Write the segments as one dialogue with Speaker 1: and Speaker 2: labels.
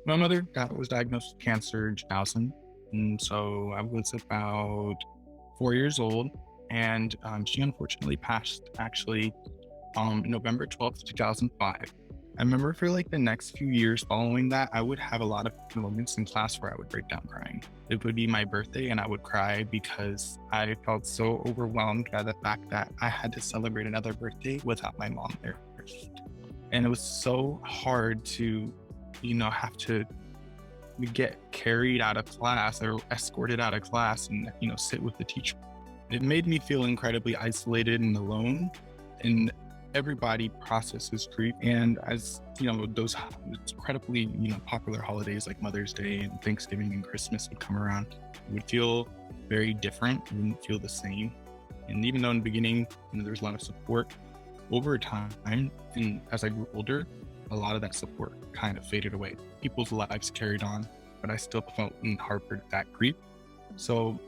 Speaker 1: My mother was diagnosed with cancer in 2000. And so I was about 4 years old. And she unfortunately passed actually November 12th, 2005. I remember for like the next few years following that, I would have a lot of moments in class where I would break down crying. It would be my birthday and I would cry because I felt so overwhelmed by the fact that I had to celebrate another birthday without my mom there. And it was so hard to, have to get carried out of class or escorted out of class and, sit with the teacher. It made me feel incredibly isolated and alone. And everybody processes grief. And as those incredibly, popular holidays like Mother's Day and Thanksgiving and Christmas would come around, it would feel very different. It wouldn't feel the same. And even though in the beginning, there was a lot of support, over time, and as I grew older, a lot of that support kind of faded away. People's lives carried on, but I still felt and harbored that grief. So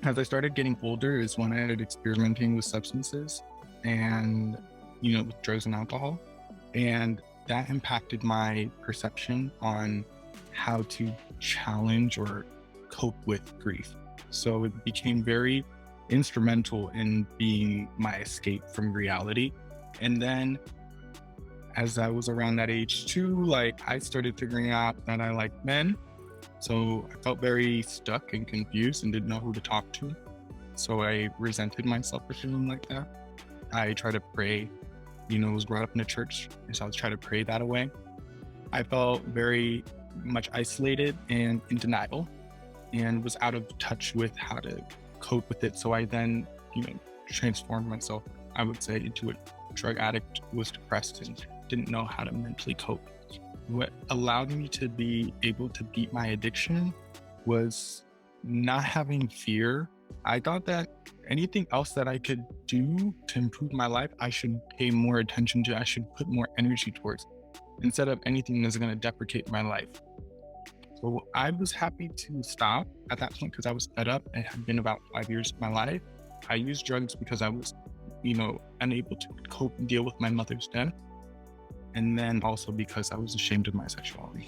Speaker 1: as I started getting older is when I started experimenting with substances and, with drugs and alcohol. And that impacted my perception on how to challenge or cope with grief. So it became very instrumental in being my escape from reality. And then as I was around that age too, I started figuring out that I like men. So I felt very stuck and confused and didn't know who to talk to. So I resented myself for feeling like that. I tried to pray, was brought up in a church. And so I was trying to pray that away. I felt very much isolated and in denial and was out of touch with how to cope with it. So I then, transformed myself, I would say, into a drug addict who was depressed and didn't know how to mentally cope. What allowed me to be able to beat my addiction was not having fear. I thought that anything else that I could do to improve my life, I should pay more attention to. I should put more energy towards instead of anything that's going to deprecate my life. So I was happy to stop at that point because I was fed up. It had been about 5 years of my life. I used drugs because I was, unable to cope and deal with my mother's death. And then also because I was ashamed of my sexuality.